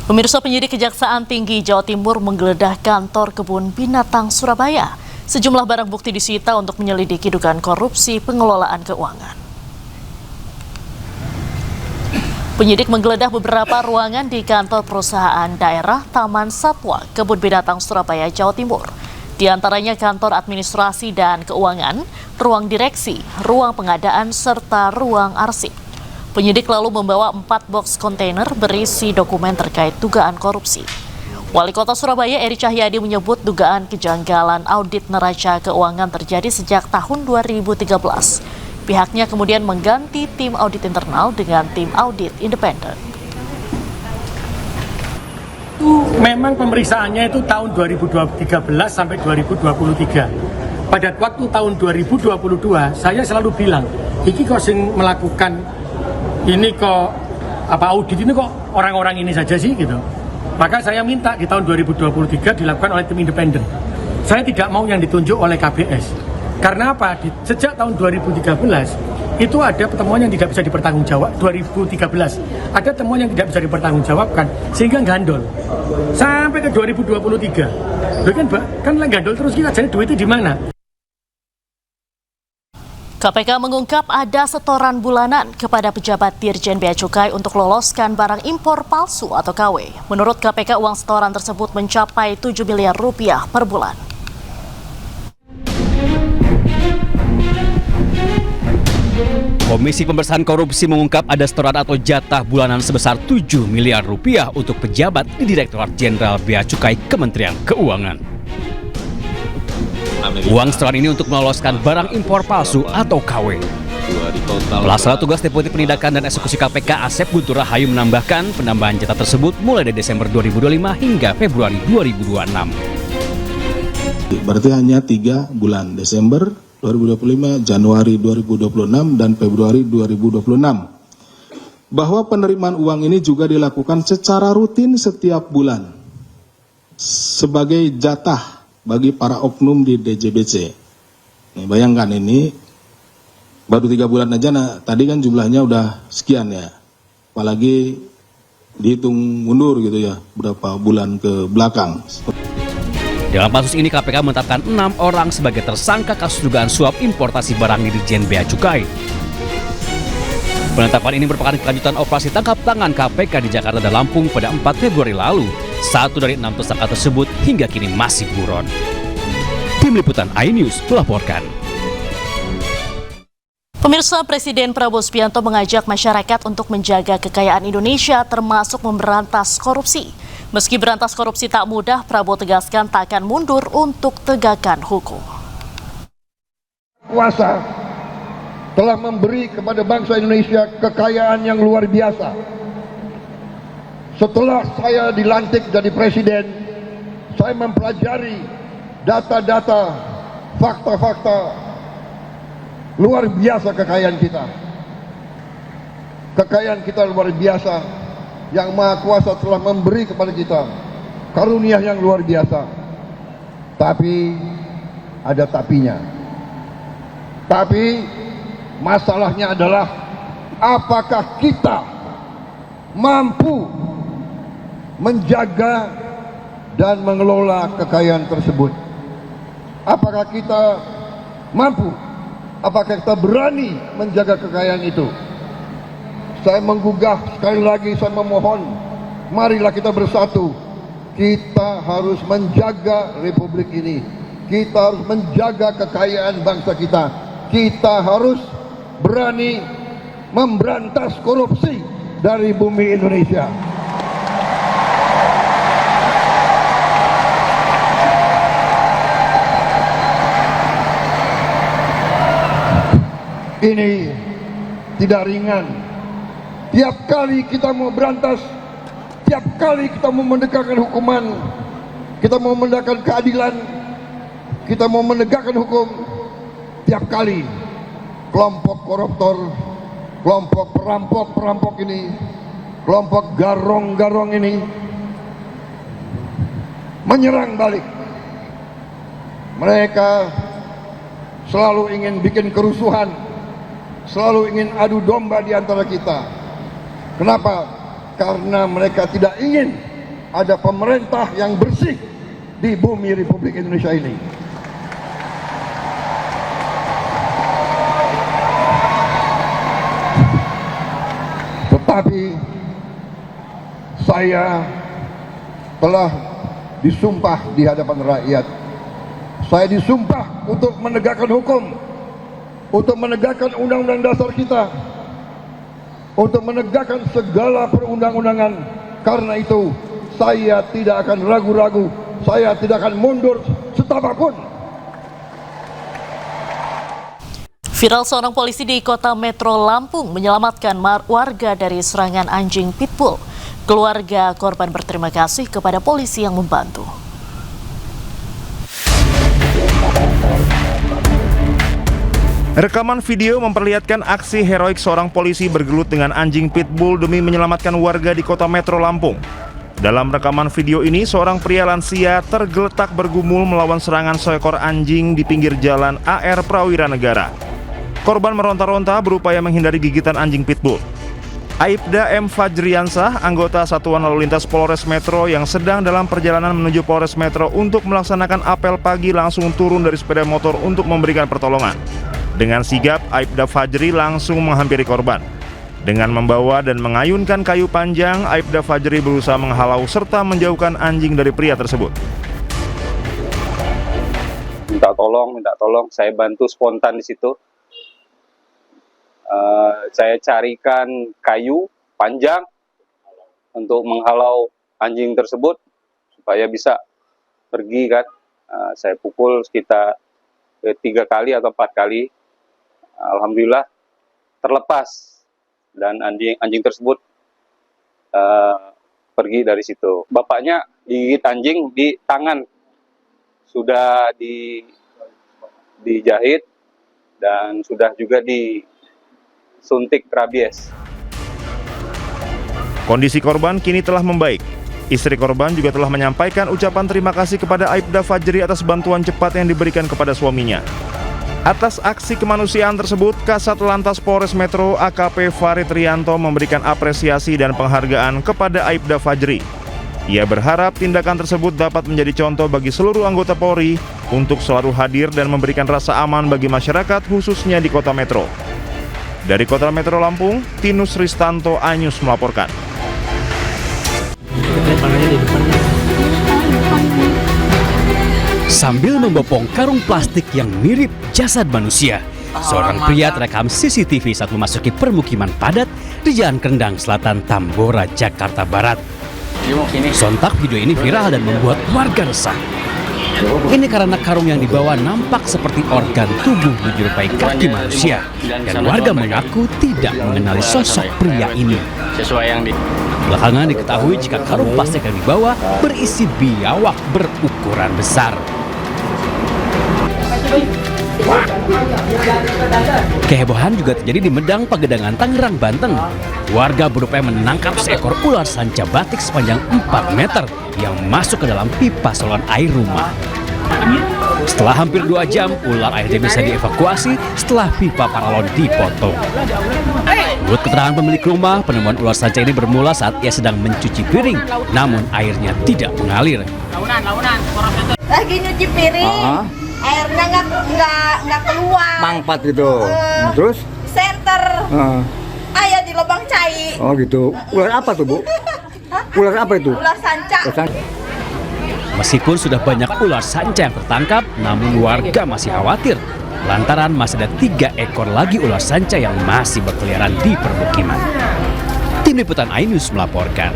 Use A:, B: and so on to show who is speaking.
A: Pemirsa, penyidik Kejaksaan Tinggi Jawa Timur menggeledah kantor kebun binatang Surabaya. Sejumlah barang bukti disita untuk menyelidiki dugaan korupsi pengelolaan keuangan. Penyidik menggeledah beberapa ruangan di kantor perusahaan daerah Taman Satwa Kebun Binatang Surabaya, Jawa Timur. Di antaranya kantor administrasi dan keuangan, ruang direksi, ruang pengadaan, serta ruang arsip. Penyidik lalu membawa 4 box kontainer berisi dokumen terkait dugaan korupsi. Wali Kota Surabaya Eri Cahyadi menyebut dugaan kejanggalan audit neraca keuangan terjadi sejak tahun 2013. Pihaknya kemudian mengganti tim audit internal dengan tim audit independen.
B: Memang pemeriksaannya itu tahun 2013 sampai 2023. Pada waktu tahun 2022 saya selalu bilang, iki kok sing melakukan ini kok audit ini kok orang-orang ini saja sih gitu. Maka saya minta di tahun 2023 dilakukan oleh tim independen. Saya tidak mau yang ditunjuk oleh KBS. Karena apa? Sejak tahun 2013 itu ada pertemuan yang tidak bisa dipertanggungjawab. 2013 ada temuan yang tidak bisa dipertanggungjawabkan sehingga gandol sampai ke 2023. Loh kan gandol terus, kita jadi duitnya di mana?
A: KPK mengungkap ada setoran bulanan kepada pejabat Dirjen Bea Cukai untuk loloskan barang impor palsu atau KW. Menurut KPK, uang setoran tersebut mencapai 7 miliar rupiah per bulan.
C: Komisi Pemberantasan Korupsi mengungkap ada setoran atau jatah bulanan sebesar 7 miliar rupiah untuk pejabat di Direktorat Jenderal Bea Cukai Kementerian Keuangan. Uang setoran ini untuk meloloskan barang impor palsu atau KW. Pelaksana tugas Deputi Penindakan dan Eksekusi KPK Asep Guntur Rahayu menambahkan penambahan jatah tersebut mulai dari Desember 2025 hingga Februari 2026.
D: Berarti hanya 3 bulan, Desember 2025, Januari 2026, dan Februari 2026. Bahwa penerimaan uang ini juga dilakukan secara rutin setiap bulan sebagai jatah bagi para oknum di DJBC. Nih, bayangkan ini baru 3 bulan aja, tadi kan jumlahnya udah sekian ya. Apalagi dihitung mundur gitu ya, berapa bulan ke belakang.
C: Dalam kasus ini KPK menetapkan 6 orang sebagai tersangka kasus dugaan suap importasi barang di Dirjen Bea Cukai. Penetapan ini merupakan kelanjutan operasi tangkap tangan KPK di Jakarta dan Lampung pada 4 Februari lalu. 1 dari 6 tersangka tersebut hingga kini masih buron. Tim Liputan iNews melaporkan.
A: Pemirsa, Presiden Prabowo Subianto mengajak masyarakat untuk menjaga kekayaan Indonesia termasuk memberantas korupsi. Meski berantas korupsi tak mudah, Prabowo tegaskan tak akan mundur untuk tegakkan hukum.
E: Kuasa telah memberi kepada bangsa Indonesia kekayaan yang luar biasa. Setelah saya dilantik jadi presiden, saya mempelajari data-data, fakta-fakta luar biasa kekayaan kita. Kekayaan kita luar biasa, yang Maha Kuasa telah memberi kepada kita karunia yang luar biasa. Tapi ada tapinya. Tapi masalahnya adalah apakah kita mampu menjaga dan mengelola kekayaan tersebut? Apakah kita mampu? Apakah kita berani menjaga kekayaan itu? Saya menggugah sekali lagi, saya memohon, marilah kita bersatu. Kita harus menjaga republik ini. Kita harus menjaga kekayaan bangsa kita. Kita harus berani memberantas korupsi dari bumi Indonesia. Ini tidak ringan. Tiap kali kita mau berantas, tiap kali kita mau menegakkan hukuman, kita mau menegakkan keadilan, kita mau menegakkan hukum, tiap kali kelompok koruptor, kelompok perampok ini, kelompok garong ini menyerang balik. Mereka selalu ingin bikin kerusuhan, selalu ingin adu domba di antara kita. Kenapa? Karena mereka tidak ingin ada pemerintah yang bersih di bumi Republik Indonesia ini. Tetapi saya telah disumpah di hadapan rakyat. Saya disumpah untuk menegakkan hukum, untuk menegakkan undang-undang dasar kita, untuk menegakkan segala perundang-undangan. Karena itu saya tidak akan ragu-ragu, saya tidak akan mundur setapapun.
A: Viral seorang polisi di kota Metro Lampung menyelamatkan warga dari serangan anjing pitbull. Keluarga korban berterima kasih kepada polisi yang membantu.
F: Rekaman video memperlihatkan aksi heroik seorang polisi bergelut dengan anjing pitbull demi menyelamatkan warga di kota Metro Lampung. Dalam rekaman video ini, seorang pria lansia tergeletak bergumul melawan serangan seekor anjing di pinggir jalan AR Prawira Negara. Korban meronta-ronta berupaya menghindari gigitan anjing pitbull. Aibda M. Fajriansah, anggota Satuan Lalu Lintas Polres Metro yang sedang dalam perjalanan menuju Polres Metro untuk melaksanakan apel pagi, langsung turun dari sepeda motor untuk memberikan pertolongan. Dengan sigap, Aibda Fajri langsung menghampiri korban. Dengan membawa dan mengayunkan kayu panjang, Aibda Fajri berusaha menghalau serta menjauhkan anjing dari pria tersebut.
G: Minta tolong, saya bantu spontan di situ. Saya carikan kayu panjang untuk menghalau anjing tersebut supaya bisa pergi kan. Saya pukul sekitar 3 kali atau 4 kali. Alhamdulillah terlepas dan anjing tersebut pergi dari situ. Bapaknya digigit anjing di tangan, sudah dijahit dan sudah juga disuntik rabies.
F: Kondisi korban kini telah membaik. Istri korban juga telah menyampaikan ucapan terima kasih kepada Aibda Fajri atas bantuan cepat yang diberikan kepada suaminya. Atas aksi kemanusiaan tersebut, Kasat Lantas Polres Metro AKP Farid Rianto memberikan apresiasi dan penghargaan kepada Aibda Fajri. Ia berharap tindakan tersebut dapat menjadi contoh bagi seluruh anggota Polri untuk selalu hadir dan memberikan rasa aman bagi masyarakat khususnya di Kota Metro. Dari Kota Metro Lampung, Tinus Ristanto Anyus melaporkan.
C: Sambil membopong karung plastik yang mirip jasad manusia, seorang pria terekam CCTV saat memasuki permukiman padat di Jalan Kendang Selatan, Tambora, Jakarta Barat. Sontak video ini viral dan membuat warga resah. Ini karena karung yang dibawa nampak seperti organ tubuh menyerupai kaki manusia, dan warga mengaku tidak mengenali sosok pria ini. Belakangan diketahui jika karung plastik yang dibawa berisi biawak berukuran besar. Kehebohan juga terjadi di Medang, Pagedangan, Tangerang, Banten. Warga berupaya menangkap seekor ular sanca batik sepanjang 4 meter yang masuk ke dalam pipa saluran air rumah. Setelah hampir 2 jam, ular akhirnya bisa dievakuasi setelah pipa paralon dipotong. Menurut keterangan pemilik rumah, penemuan ular sanca ini bermula saat ia sedang mencuci piring, namun airnya tidak mengalir.
H: Lagi nyuci piring, airnya nggak keluar.
I: Mangpat gitu. Terus?
H: Center. Ayah di lubang cai.
I: Oh gitu. Ular apa tuh, Bu? Ular apa itu?
H: Ular sanca.
C: Meskipun sudah banyak ular sanca yang tertangkap, namun warga masih khawatir lantaran masih ada 3 ekor lagi ular sanca yang masih berkeliaran di permukiman. Tim Liputan iNews melaporkan.